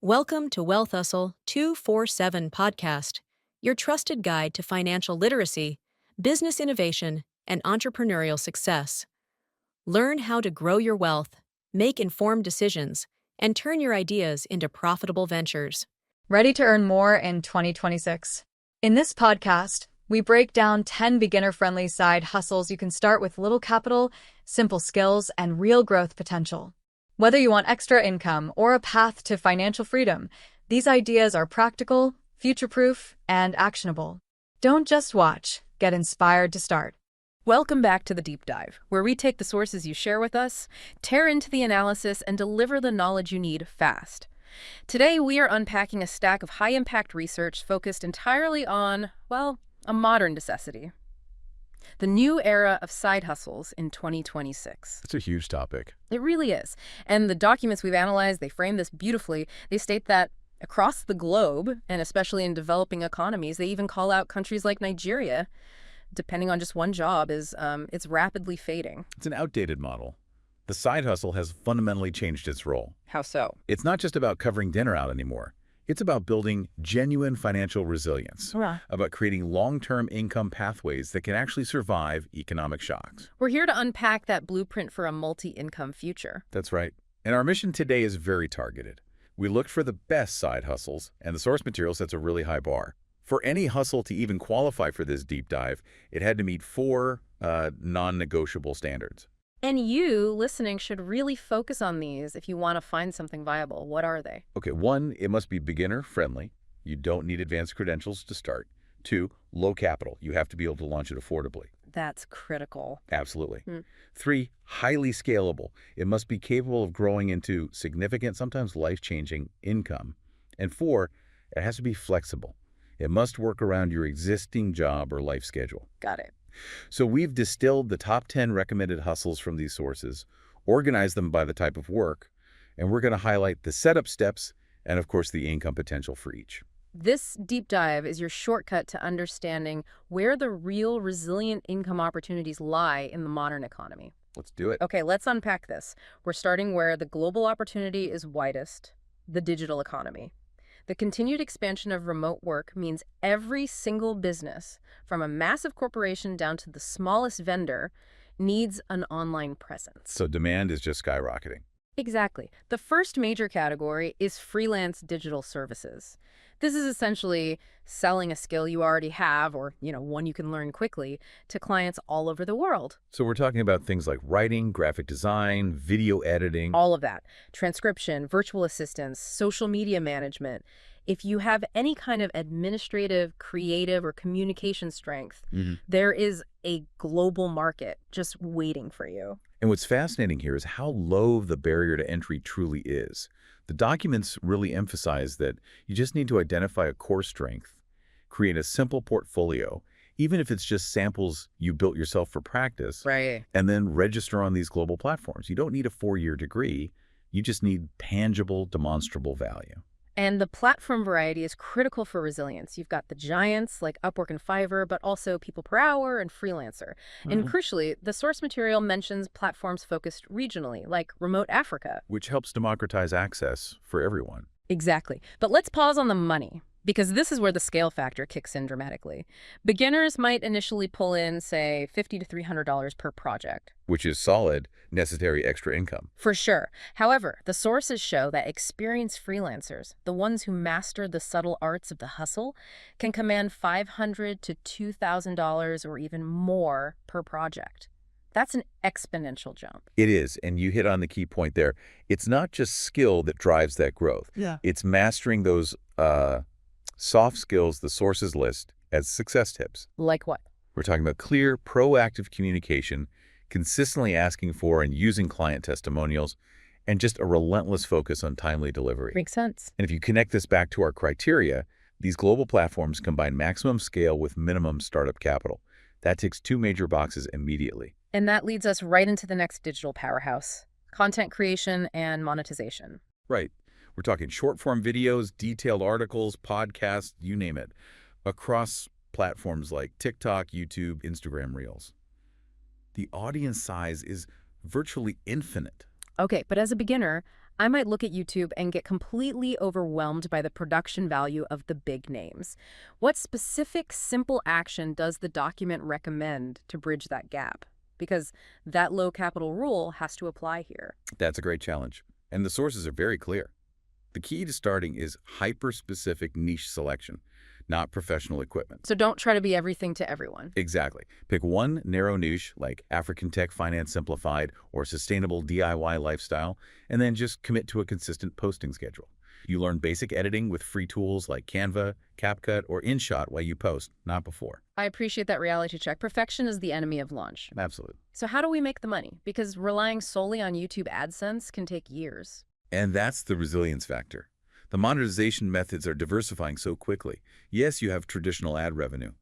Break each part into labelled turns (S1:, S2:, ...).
S1: Welcome to Wealth Hustle 247 podcast, your trusted guide to financial literacy, business innovation, and entrepreneurial success. Learn how to grow your wealth, make informed decisions, and turn your ideas into profitable ventures.
S2: Ready to earn more in 2026? In this podcast, we break down 10 beginner-friendly side hustles you can start with little capital, simple skills, and real growth potential. Whether you want extra income or a path to financial freedom, these ideas are practical, future-proof, and actionable. Don't just watch, get inspired to start.
S3: Welcome back to The Deep Dive, where we take the sources you share with us, tear into the analysis, and deliver the knowledge you need fast. Today, we are unpacking a stack of high-impact research focused entirely on, well, a modern necessity. The new era of side hustles in 2026.
S4: It's a huge topic.
S3: It really is. And the documents we've analyzed, they frame this beautifully. They state that across the globe, and especially in developing economies, they even call out countries like Nigeria, depending on just one job, it's rapidly fading.
S4: It's an outdated model. The side hustle has fundamentally changed its role.
S3: How so?
S4: It's not just about covering dinner out anymore. It's about building genuine financial resilience, about creating long-term income pathways that can actually survive economic shocks.
S3: We're here to unpack that blueprint for a multi-income future.
S4: That's right. And our mission today is very targeted. We looked for the best side hustles, and the source material sets a really high bar. For any hustle to even qualify for this deep dive, it had to meet four non-negotiable standards.
S3: And you, listening, should really focus on these if you want to find something viable. What are they?
S4: Okay, 1, it must be beginner-friendly. You don't need advanced credentials to start. 2, low capital. You have to be able to launch it affordably.
S3: That's critical.
S4: Absolutely. 3, highly scalable. It must be capable of growing into significant, sometimes life-changing income. And 4, it has to be flexible. It must work around your existing job or life schedule.
S3: Got it.
S4: So we've distilled the top 10 recommended hustles from these sources, organized them by the type of work, and we're going to highlight the setup steps and, of course, the income potential for each.
S3: This deep dive is your shortcut to understanding where the real resilient income opportunities lie in the modern economy.
S4: Let's do it.
S3: Okay, let's unpack this. We're starting where the global opportunity is widest, the digital economy. The continued expansion of remote work means every single business, from a massive corporation down to the smallest vendor, needs an online presence.
S4: So demand is just skyrocketing.
S3: Exactly. The first major category is freelance digital services. This is essentially selling a skill you already have, or, one you can learn quickly, to clients all over the world.
S4: So we're talking about things like writing, graphic design, video editing.
S3: All of that. Transcription, virtual assistants, social media management. If you have any kind of administrative, creative, or communication strength, there is a global market just waiting for you.
S4: And what's fascinating here is how low the barrier to entry truly is. The documents really emphasize that you just need to identify a core strength, create a simple portfolio, even if it's just samples you built yourself for practice,
S3: Right.
S4: and then register on these global platforms. You don't need a 4-year degree. You just need tangible, demonstrable value.
S3: And the platform variety is critical for resilience. You've got the giants like Upwork and Fiverr, but also People Per Hour and Freelancer. And crucially, the source material mentions platforms focused regionally, like Remote Africa.
S4: Which helps democratize access for everyone.
S3: Exactly. But let's pause on the money, because this is where the scale factor kicks in dramatically. Beginners might initially pull in, say, $50 to $300 per project.
S4: Which is solid, necessary extra income.
S3: For sure. However, the sources show that experienced freelancers, the ones who master the subtle arts of the hustle, can command $500 to $2,000 or even more per project. That's an exponential jump.
S4: It is, and you hit on the key point there. It's not just skill that drives that growth. It's mastering those soft skills the sources list as success tips.
S3: Like what?
S4: We're talking about clear, proactive communication, consistently asking for and using client testimonials, and just a relentless focus on timely delivery.
S3: Makes sense.
S4: And if you connect this back to our criteria, these global platforms combine maximum scale with minimum startup capital. That ticks 2 major boxes immediately.
S3: And that leads us right into the next digital powerhouse, content creation and monetization.
S4: Right. We're talking short-form videos, detailed articles, podcasts, you name it, across platforms like TikTok, YouTube, Instagram Reels. The audience size is virtually infinite.
S3: Okay, but as a beginner, I might look at YouTube and get completely overwhelmed by the production value of the big names. What specific, simple action does the document recommend to bridge that gap? Because that low capital rule has to apply here.
S4: That's a great challenge. And the sources are very clear. The key to starting is hyper-specific niche selection, not professional equipment.
S3: So don't try to be everything to everyone.
S4: Exactly. Pick one narrow niche like African Tech Finance Simplified or Sustainable DIY Lifestyle, and then just commit to a consistent posting schedule. You learn basic editing with free tools like Canva, CapCut, or InShot while you post, not before.
S3: I appreciate that reality check. Perfection is the enemy of launch.
S4: Absolutely.
S3: So how do we make the money? Because relying solely on YouTube AdSense can take years.
S4: And that's the resilience factor. The monetization methods are diversifying so quickly. Yes, you have traditional ad revenue,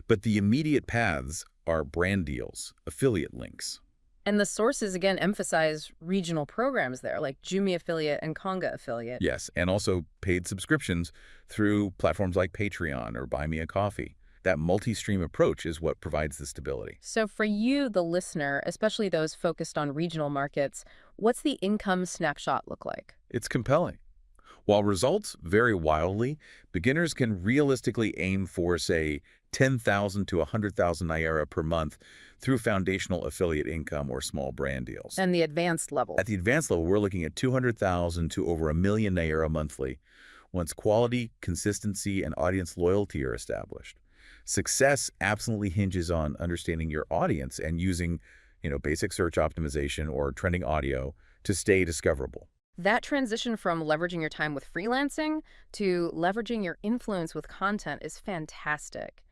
S4: but the immediate paths are brand deals, affiliate links.
S3: And the sources, again, emphasize regional programs there, like Jumia Affiliate and Konga Affiliate.
S4: Yes, and also paid subscriptions through platforms like Patreon or Buy Me a Coffee. That multi-stream approach is what provides the stability.
S3: So for you, the listener, especially those focused on regional markets, what's the income snapshot look like?
S4: It's compelling. While results vary wildly, beginners can realistically aim for, say, 10,000 to 100,000 Naira per month through foundational affiliate income or small brand deals.
S3: And the advanced level?
S4: At the advanced level, we're looking at 200,000 to over 1 million Naira monthly once quality, consistency, and audience loyalty are established. Success absolutely hinges on understanding your audience and using, basic search optimization or trending audio to stay discoverable.
S3: That transition from leveraging your time with freelancing to leveraging your influence with content is fantastic.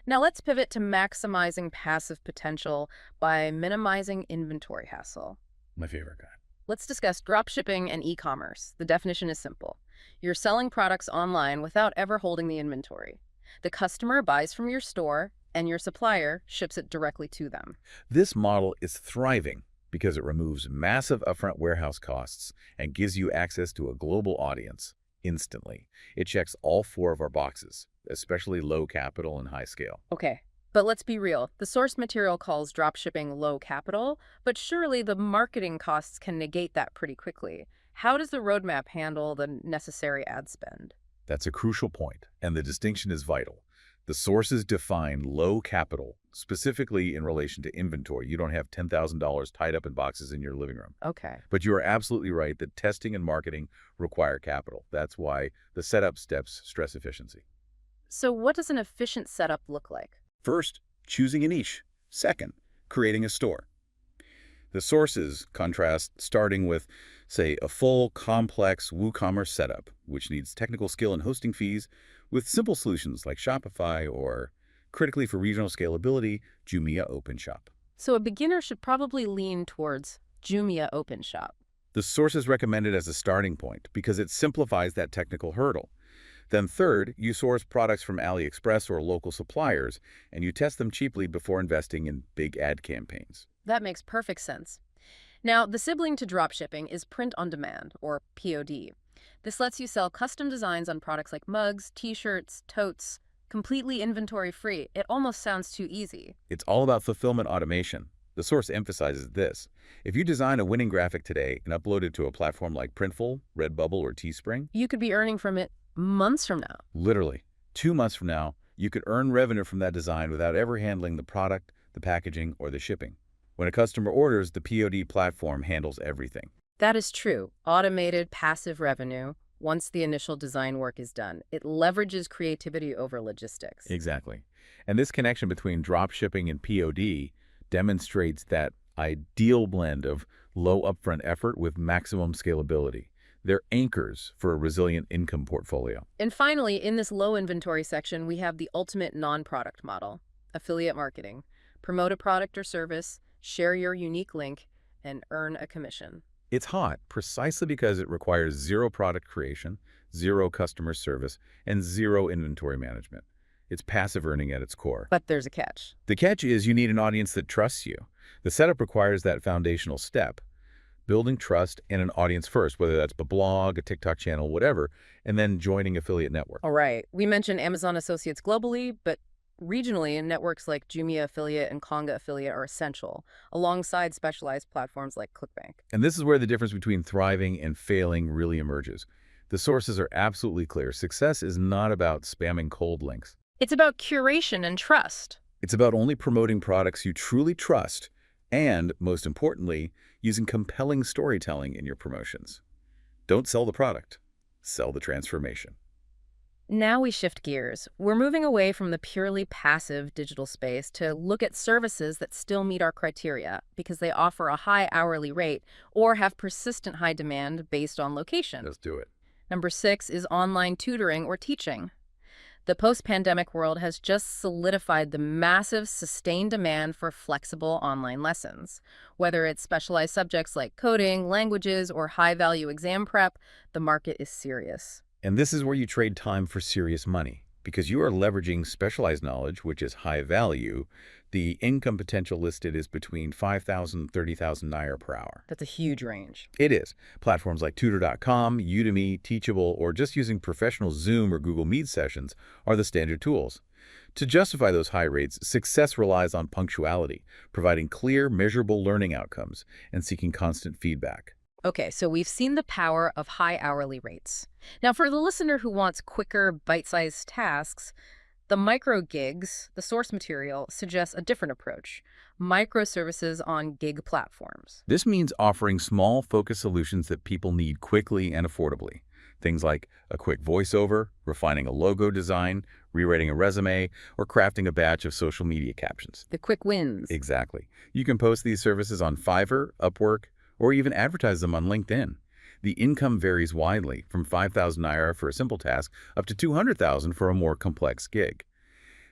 S3: Now let's pivot to maximizing passive potential by minimizing inventory hassle.
S4: My favorite guy.
S3: Let's discuss dropshipping and e-commerce. The definition is simple. You're selling products online without ever holding the inventory. The customer buys from your store, and your supplier ships it directly to them.
S4: This model is thriving because it removes massive upfront warehouse costs and gives you access to a global audience instantly. It checks all 4 of our boxes, especially low capital and high scale.
S3: Okay, but let's be real. The source material calls dropshipping low capital, but surely the marketing costs can negate that pretty quickly. How does the roadmap handle the necessary ad spend?
S4: That's a crucial point, and the distinction is vital. The sources define low capital, specifically in relation to inventory. You don't have $10,000 tied up in boxes in your living room.
S3: Okay.
S4: But you are absolutely right that testing and marketing require capital. That's why the setup steps stress efficiency.
S3: So what does an efficient setup look like?
S4: First, choosing a niche. Second, creating a store. The sources contrast starting with, say, a full, complex WooCommerce setup, which needs technical skill and hosting fees, with simple solutions like Shopify or, critically for regional scalability, Jumia OpenShop.
S3: So a beginner should probably lean towards Jumia OpenShop.
S4: The sources recommend it as a starting point because it simplifies that technical hurdle. Then third, you source products from AliExpress or local suppliers, and you test them cheaply before investing in big ad campaigns.
S3: That makes perfect sense. Now, the sibling to dropshipping is print on demand, or POD. This lets you sell custom designs on products like mugs, t-shirts, totes, completely inventory-free. It almost sounds too easy.
S4: It's all about fulfillment automation. The source emphasizes this. If you design a winning graphic today and upload it to a platform like Printful, Redbubble, or Teespring,
S3: You could be earning from it months from now.
S4: literally 2 months from now, you could earn revenue from that design without ever handling the product, the packaging, or the shipping. When a customer orders, the POD platform handles everything.
S3: That is true. Automated, passive revenue, once the initial design work is done. It leverages creativity over logistics.
S4: Exactly. And this connection between dropshipping and POD demonstrates that ideal blend of low upfront effort with maximum scalability. They're anchors for a resilient income portfolio.
S3: And finally, in this low inventory section, we have the ultimate non-product model, affiliate marketing. Promote a product or service, share your unique link, and earn a commission.
S4: It's hot precisely because it requires zero product creation, zero customer service, and zero inventory management. It's passive earning at its core.
S3: But there's a catch.
S4: The catch is you need an audience that trusts you. The setup requires that foundational step, building trust in an audience first, whether that's a blog, a TikTok channel, whatever, and then joining affiliate network.
S3: All right, we mentioned Amazon Associates globally, but Regionally, networks like Jumia Affiliate and Konga Affiliate are essential, alongside specialized platforms like ClickBank.
S4: And this is where the difference between thriving and failing really emerges. The sources are absolutely clear. Success is not about spamming cold links.
S3: It's about curation and trust.
S4: It's about only promoting products you truly trust and, most importantly, using compelling storytelling in your promotions. Don't sell the product. Sell the transformation.
S3: Now we shift gears. We're moving away from the purely passive digital space to look at services that still meet our criteria because they offer a high hourly rate or have persistent high demand based on location.
S4: Let's do it.
S3: Number 6 is online tutoring or teaching. The post-pandemic world has just solidified the massive, sustained demand for flexible online lessons. Whether it's specialized subjects like coding, languages, or high-value exam prep, the market is serious.
S4: And this is where you trade time for serious money. Because you are leveraging specialized knowledge, which is high value, the income potential listed is between 5,000 and 30,000 naira per hour.
S3: That's a huge range.
S4: It is. Platforms like Tutor.com, Udemy, Teachable, or just using professional Zoom or Google Meet sessions are the standard tools. To justify those high rates, success relies on punctuality, providing clear, measurable learning outcomes, and seeking constant feedback.
S3: Okay, so we've seen the power of high hourly rates. Now, for the listener who wants quicker, bite-sized tasks, the micro gigs, the source material, suggests a different approach: microservices on gig platforms.
S4: This means offering small, focused solutions that people need quickly and affordably. Things like a quick voiceover, refining a logo design, rewriting a resume, or crafting a batch of social media captions.
S3: The quick wins.
S4: Exactly. You can post these services on Fiverr, Upwork, or even advertise them on LinkedIn. The income varies widely, from 5,000 naira for a simple task up to 200,000 for a more complex gig.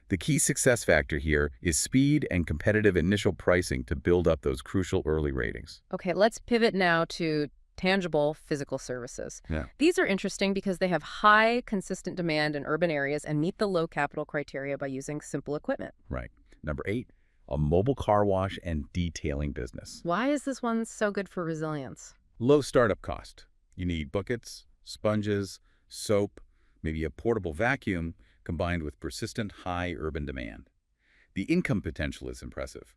S4: The key success factor here is speed and competitive initial pricing to build up those crucial early ratings.
S3: Okay, let's pivot now to tangible physical services.
S4: Yeah.
S3: These are interesting because they have high, consistent demand in urban areas and meet the low capital criteria by using simple equipment.
S4: Right. Number 8, a mobile car wash and detailing business.
S3: Why is this one so good for resilience?
S4: Low startup cost. You need buckets, sponges, soap, maybe a portable vacuum, combined with persistent high urban demand. The income potential is impressive: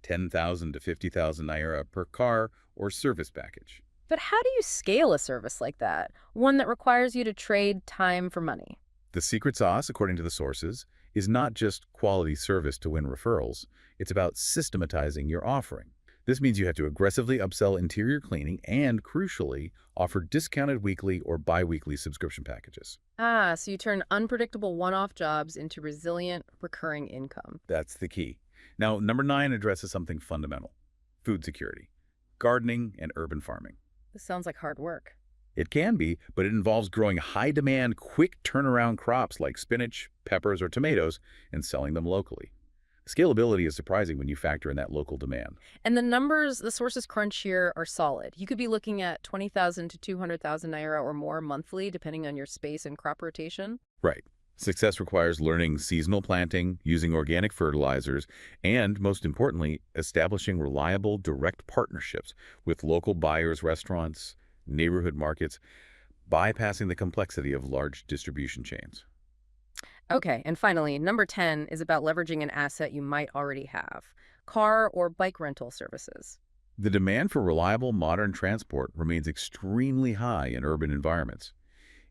S4: 10,000 to 50,000 naira per car or service package.
S3: But how do you scale a service like that, one that requires you to trade time for money?
S4: The secret sauce, according to the sources, is not just quality service to win referrals. It's about systematizing your offering. This means you have to aggressively upsell interior cleaning and, crucially, offer discounted weekly or bi-weekly subscription packages.
S3: Ah, so you turn unpredictable one-off jobs into resilient, recurring income.
S4: That's the key. Now, number 9 addresses something fundamental: food security, gardening, and urban farming.
S3: This sounds like hard work.
S4: It can be, but it involves growing high-demand, quick turnaround crops like spinach, peppers, or tomatoes and selling them locally. Scalability is surprising when you factor in that local demand.
S3: And the numbers the sources crunch here are solid. You could be looking at 20,000 to 200,000 naira or more monthly, depending on your space and crop rotation.
S4: Right. Success requires learning seasonal planting, using organic fertilizers, and, most importantly, establishing reliable, direct partnerships with local buyers, restaurants, neighborhood markets, bypassing the complexity of large distribution chains.
S3: Okay, and finally, number 10 is about leveraging an asset you might already have: car or bike rental services.
S4: The demand for reliable, modern transport remains extremely high in urban environments.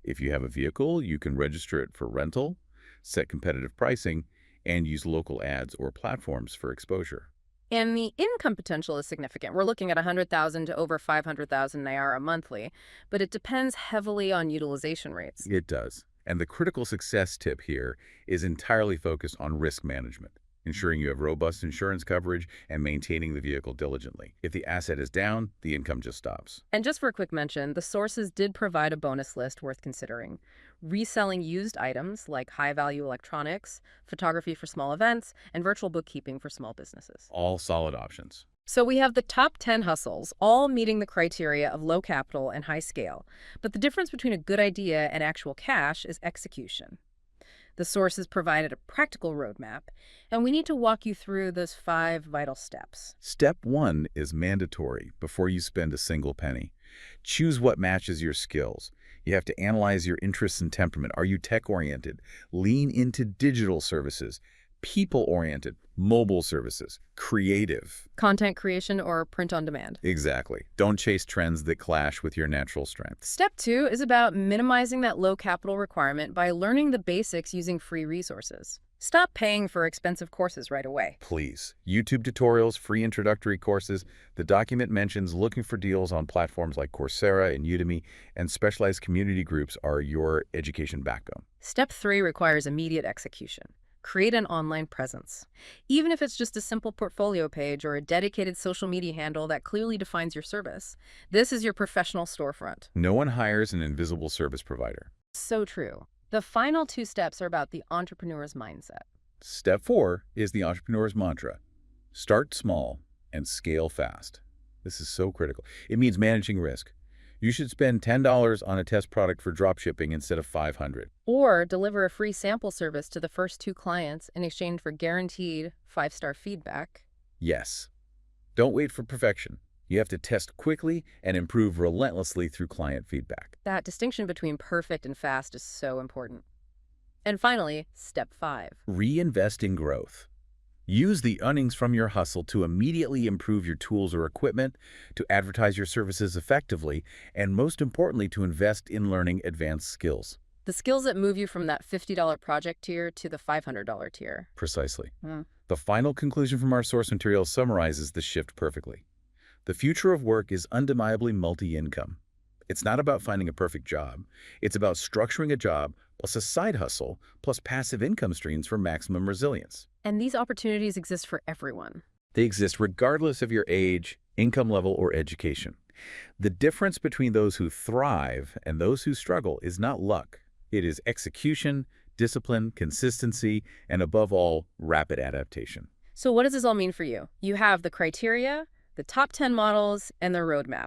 S4: If you have a vehicle, you can register it for rental, set competitive pricing, and use local ads or platforms for exposure.
S3: And the income potential is significant. We're looking at 100,000 to over 500,000 naira monthly, but it depends heavily on utilization rates.
S4: It does. And the critical success tip here is entirely focused on risk management, ensuring you have robust insurance coverage and maintaining the vehicle diligently. If the asset is down, the income just stops.
S3: And just for a quick mention, the sources did provide a bonus list worth considering: reselling used items like high-value electronics, photography for small events, and virtual bookkeeping for small businesses.
S4: All solid options.
S3: So we have the top 10 hustles, all meeting the criteria of low capital and high scale. But the difference between a good idea and actual cash is execution. The sources provided a practical roadmap, and we need to walk you through those 5 vital steps.
S4: Step 1 is mandatory before you spend a single penny. Choose what matches your skills. You have to analyze your interests and temperament. Are you tech-oriented? Lean into digital services. people-oriented, mobile services, creative.
S3: Content creation or print on demand.
S4: Exactly. Don't chase trends that clash with your natural strengths.
S3: Step 2 is about minimizing that low capital requirement by learning the basics using free resources. Stop paying for expensive courses right away.
S4: Please. YouTube tutorials, free introductory courses. The document mentions looking for deals on platforms like Coursera and Udemy, and specialized community groups are your education backbone.
S3: Step 3 requires immediate execution. Create an online presence. Even if it's just a simple portfolio page or a dedicated social media handle that clearly defines your service, this is your professional storefront.
S4: No one hires an invisible service provider.
S3: So true. The final 2 steps are about the entrepreneur's mindset.
S4: Step 4 is the entrepreneur's mantra. Start small and scale fast. This is so critical. It means managing risk. You should spend $10 on a test product for dropshipping instead of $500.
S3: Or deliver a free sample service to the first 2 clients in exchange for guaranteed 5-star feedback.
S4: Yes. Don't wait for perfection. You have to test quickly and improve relentlessly through client feedback.
S3: That distinction between perfect and fast is so important. And finally, step 5.
S4: Reinvest in growth. Use the earnings from your hustle to immediately improve your tools or equipment, to advertise your services effectively, and most importantly, to invest in learning advanced skills.
S3: The skills that move you from that $50 project tier to the $500 tier.
S4: Precisely. The final conclusion from our source material summarizes the shift perfectly. The future of work is undeniably multi-income. It's not about finding a perfect job. It's about structuring a job plus a side hustle plus passive income streams for maximum resilience.
S3: And these opportunities exist for everyone.
S4: They exist regardless of your age, income level, or education. The difference between those who thrive and those who struggle is not luck. It is execution, discipline, consistency, and above all, rapid adaptation.
S3: So what does this all mean for you? You have the criteria, the top 10 models, and the roadmap.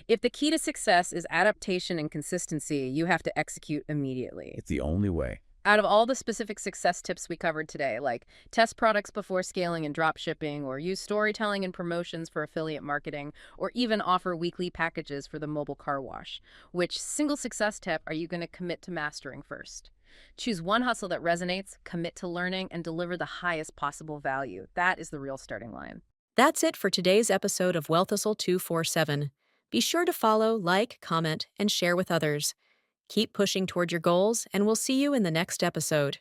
S3: If the key to success is adaptation and consistency, you have to execute immediately.
S4: It's the only way.
S3: Out of all the specific success tips we covered today, like test products before scaling and drop shipping, or use storytelling and promotions for affiliate marketing, or even offer weekly packages for the mobile car wash, which single success tip are you going to commit to mastering first? Choose one hustle that resonates, commit to learning, and deliver the highest possible value. That is the real starting line.
S1: That's it for today's episode of Wealth Hustle 247. Be sure to follow, like, comment, and share with others. Keep pushing toward your goals, and we'll see you in the next episode.